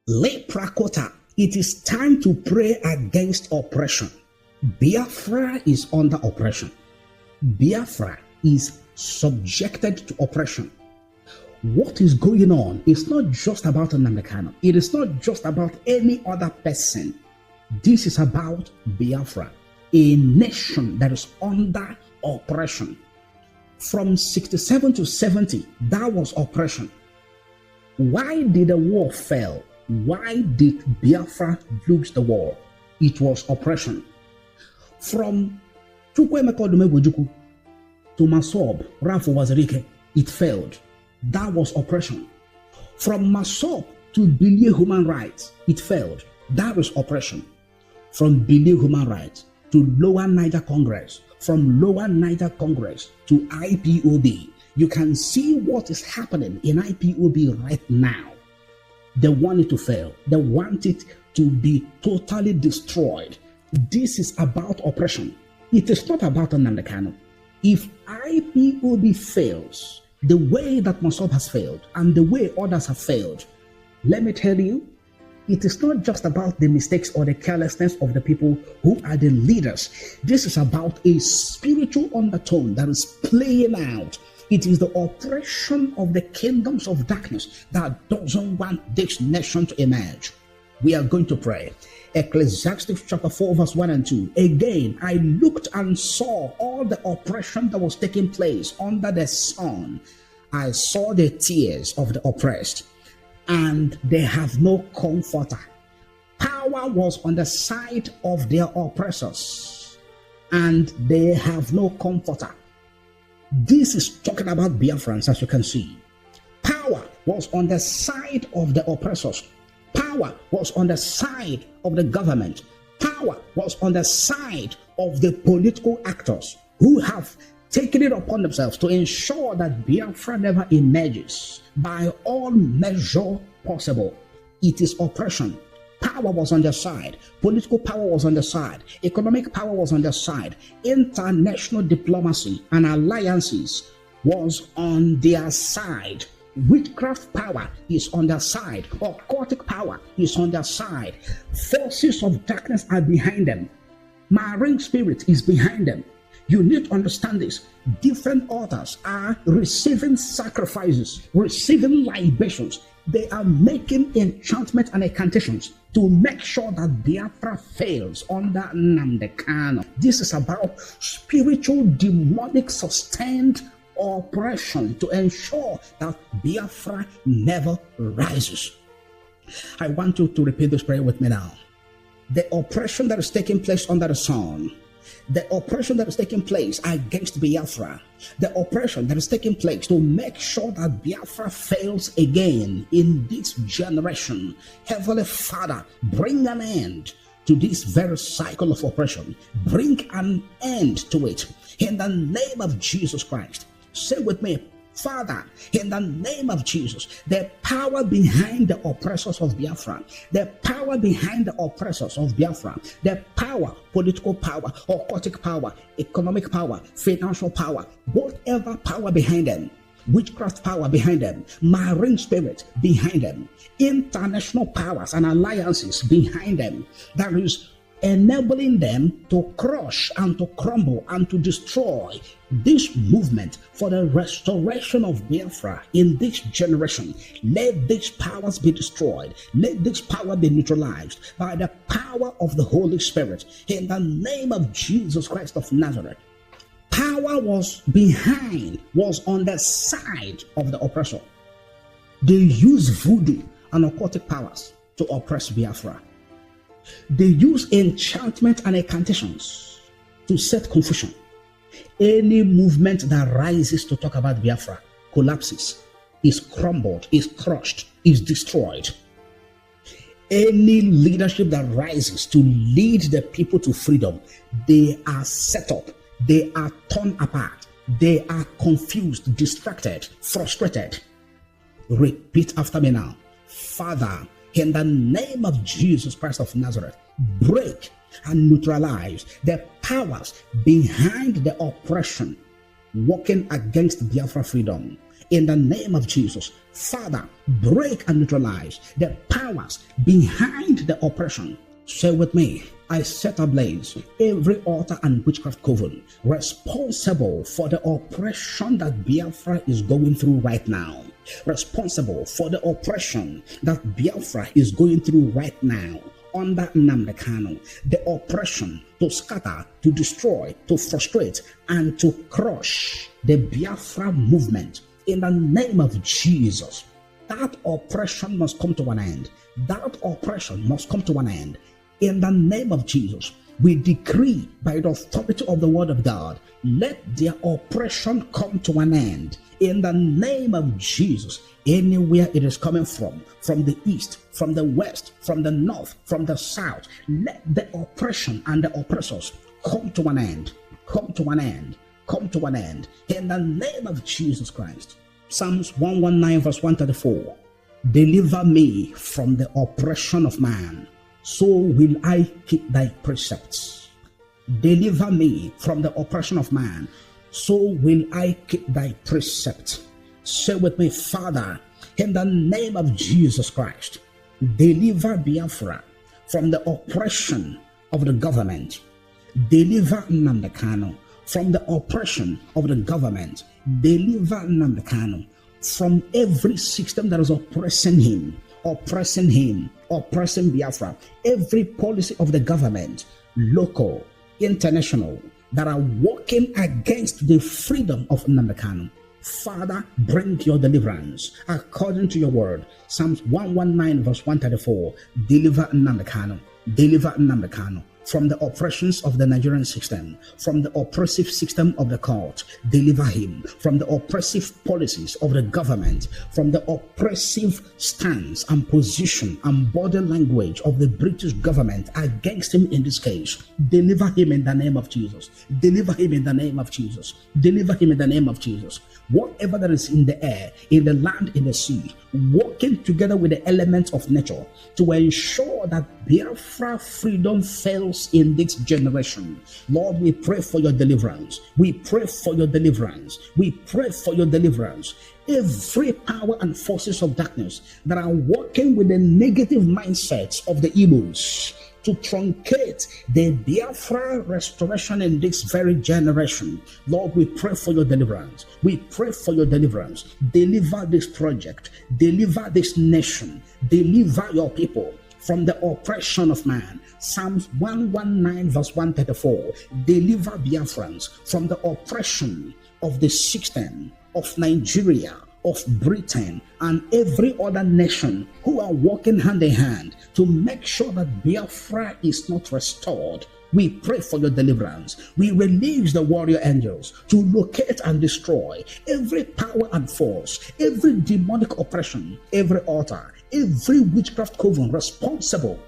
Leprakota, it is time to pray against oppression. Biafra is under oppression. Biafra is subjected to oppression. What is going on is not just about Nnamdi Kanu. It is not just about any other person. This is about Biafra, a nation that is under oppression. From 67 to 70, that was oppression. Why did the war fail? Why did Biafra lose the war? It was oppression. From Chukwuemeka Odumegwu to Masob, Rafu Wazirike, it failed. That was oppression. From Masob to Bilie human rights, it failed. That was oppression. From Bilie human rights to Lower Niger Congress, from Lower Niger Congress to IPOB, you can see what is happening in IPOB right now. They want it to fail. They want it to be totally destroyed. This is about oppression. It is not about Nnamdi Kanu. If IPOB fails the way that Masob has failed and the way others have failed, let me tell you, it is not just about the mistakes or the carelessness of the people who are the leaders. This is about a spiritual undertone that is playing out. It is the oppression of the kingdoms of darkness that doesn't want this nation to emerge. We are going to pray. Ecclesiastes chapter 4 verse 1 and 2. Again, I looked and saw all the oppression that was taking place under the sun. I saw the tears of the oppressed, and they have no comforter. Power was on the side of their oppressors, and they have no comforter. This is talking about Biafrans, as you can see. Power was on the side of the oppressors. Power was on the side of the government. Power was on the side of the political actors who have taken it upon themselves to ensure that Biafra never emerges by all measure possible. It is oppression. Power was on their side. Political power was on their side. Economic power was on their side. International diplomacy and alliances was on their side. Witchcraft power is on their side. Occultic power is on their side. Forces of darkness are behind them. Marine spirit is behind them. You need to understand this. Different altars are receiving sacrifices, receiving libations. They are making enchantment and incantations to make sure that Biafra fails under Nnamdi Kanu. This is about spiritual, demonic, sustained oppression to ensure that Biafra never rises. I want you to repeat this prayer with me now. The oppression that is taking place under the sun, the oppression that is taking place against Biafra, the oppression that is taking place to make sure that Biafra fails again in this generation. Heavenly Father, bring an end to this very cycle of oppression. Bring an end to it in the name of Jesus Christ. Say with me, Father, in the name of Jesus, the power behind the oppressors of Biafra, the power behind the oppressors of Biafra, the power, political power, occultic power, economic power, financial power, whatever power behind them, witchcraft power behind them, marine spirit behind them, international powers and alliances behind them, that is enabling them to crush and to crumble and to destroy this movement for the restoration of Biafra in this generation. Let these powers be destroyed. Let this power be neutralized by the power of the Holy Spirit in the name of Jesus Christ of Nazareth. Power was on the side of the oppressor. They use voodoo and occultic powers to oppress Biafra. They use enchantment and incantations to set confusion. Any movement that rises to talk about Biafra collapses, is crumbled, is crushed, is destroyed. Any leadership that rises to lead the people to freedom, they are set up, they are torn apart, they are confused, distracted, frustrated. Repeat after me now. Father, in the name of Jesus Christ of Nazareth, break and neutralize the powers behind the oppression working against Biafra freedom. in the name of Jesus. Father, break and neutralize the powers behind the oppression. Say with me, I set ablaze every altar and witchcraft coven responsible for the oppression that Biafra is going through right now. Responsible for the oppression that Biafra is going through right now. Under Nnamdi Kanu, the oppression to scatter, to destroy, to frustrate, and to crush the Biafra movement in the name of Jesus. That oppression must come to an end. That oppression must come to an end. In the name of Jesus, we decree by the authority of the word of God, let their oppression come to an end. In the name of Jesus, anywhere it is coming from the east, from the west, from the north, from the south, let the oppression and the oppressors come to an end. Come to an end. Come to an end. In the name of Jesus Christ. Psalms 119 verse 134. Deliver me from the oppression of man, so will I keep thy precepts. Deliver me from the oppression of man, so will I keep thy precepts. Say with me, Father, in the name of Jesus Christ, deliver Biafra from the oppression of the government. Deliver Nnamdi Kanu from the oppression of the government. Deliver Nnamdi Kanu from every system that is oppressing him, oppressing Biafra. Every policy of the government, local, international, that are working against the freedom of Nnamdi Kanu. Father, bring your deliverance according to your word. Psalms 119 verse 134. Deliver Nnamdi Kanu. Deliver Nnamdi Kanu from the oppressions of the Nigerian system, from the oppressive system of the court. Deliver him from the oppressive policies of the government, from the oppressive stance and position and body language of the British government against him in this case. Deliver him in the name of Jesus. Deliver him in the name of Jesus. Deliver him in the name of Jesus. Whatever that is in the air, in the land, in the sea, working together with the elements of nature to ensure that Biafra freedom fails in this generation. Lord, we pray for your deliverance. We pray for your deliverance. We pray for your deliverance. Every power and forces of darkness that are working with the negative mindsets of the Igbos to truncate the Biafra restoration in this very generation. Lord, we pray for your deliverance. We pray for your deliverance. Deliver this project. Deliver this nation. Deliver your people from the oppression of man. Psalms 119 verse 134. Deliver Biafrans from the oppression of the system of Nigeria, of Britain, and every other nation who are working hand in hand to make sure that Biafra is not restored. We pray for your deliverance. We release the warrior angels to locate and destroy every power and force, every demonic oppression, every altar, every witchcraft coven responsible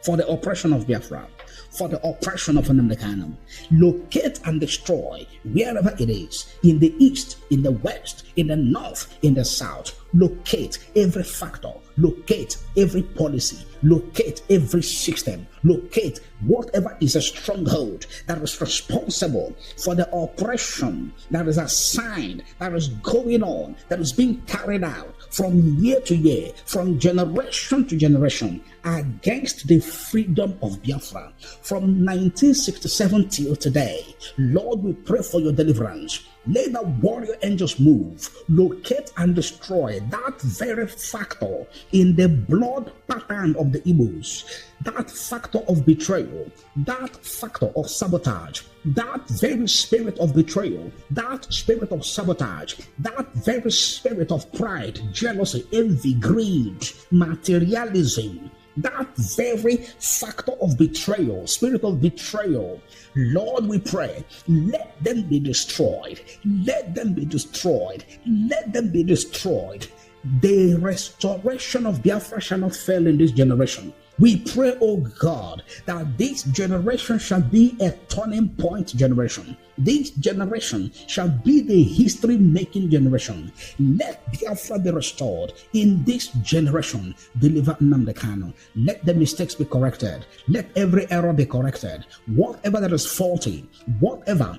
for the oppression of Biafra, for the oppression of Nnamdi Kanu. Locate and destroy wherever it is, in the east, in the west, in the north, in the south. Locate every factor, locate every policy, locate every system, locate whatever is a stronghold that is responsible for the oppression that is assigned, that is going on, that is being carried out from year to year, from generation to generation, against the freedom of Biafra. From 1967 till today, Lord, we pray for your deliverance. Let the warrior angels move, locate and destroy that very factor in the blood pattern of the Igbos, that factor of betrayal, that factor of sabotage, that very spirit of betrayal, that spirit of sabotage, that very spirit of pride, jealousy, envy, greed, materialism, that very factor of betrayal, spirit of betrayal. Lord, we pray, let them be destroyed. Let them be destroyed. Let them be destroyed. The restoration of Biafra shall not fail in this generation. We pray, oh God, that this generation shall be a turning point generation. This generation shall be the history-making generation. Let Biafra be restored in this generation. Deliver Nnamdi Kanu. Let the mistakes be corrected. Let every error be corrected. Whatever that is faulty, whatever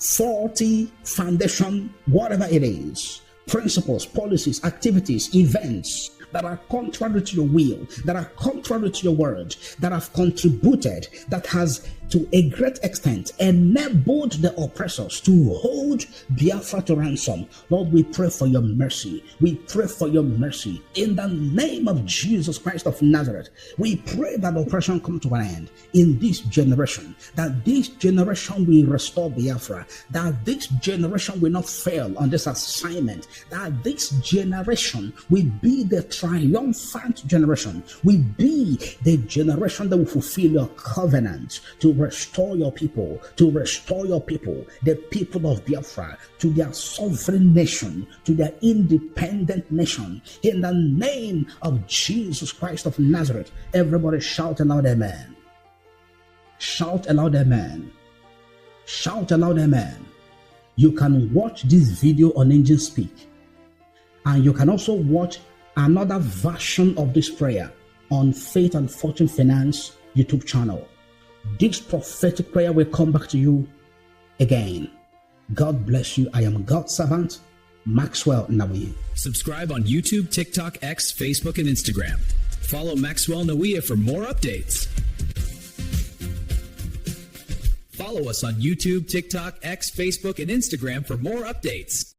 faulty foundation, whatever it is, principles, policies, activities, events that are contrary to your will, that are contrary to your word, that have contributed, that has to a great extent enabled the oppressors to hold Biafra to ransom. Lord, we pray for your mercy. We pray for your mercy. In the name of Jesus Christ of Nazareth, we pray that oppression come to an end in this generation, that this generation will restore Biafra, that this generation will not fail on this assignment, that this generation will be the triumphant generation, will be the generation that will fulfill your covenant to restore your people, the people of Biafra, to their sovereign nation, to their independent nation. In the name of Jesus Christ of Nazareth, everybody shout aloud, amen. Shout aloud, amen. Shout aloud, amen. You can watch this video on Angel Speak, and you can also watch another version of this prayer on Faith and Fortune Finance YouTube channel. This prophetic prayer will come back to you again. God bless you. I am God's servant, Maxwell Nnawuihe. Subscribe on YouTube, TikTok, X, Facebook, and Instagram. Follow Maxwell Nnawuihe for more updates. Follow us on YouTube, TikTok, X, Facebook, and Instagram for more updates.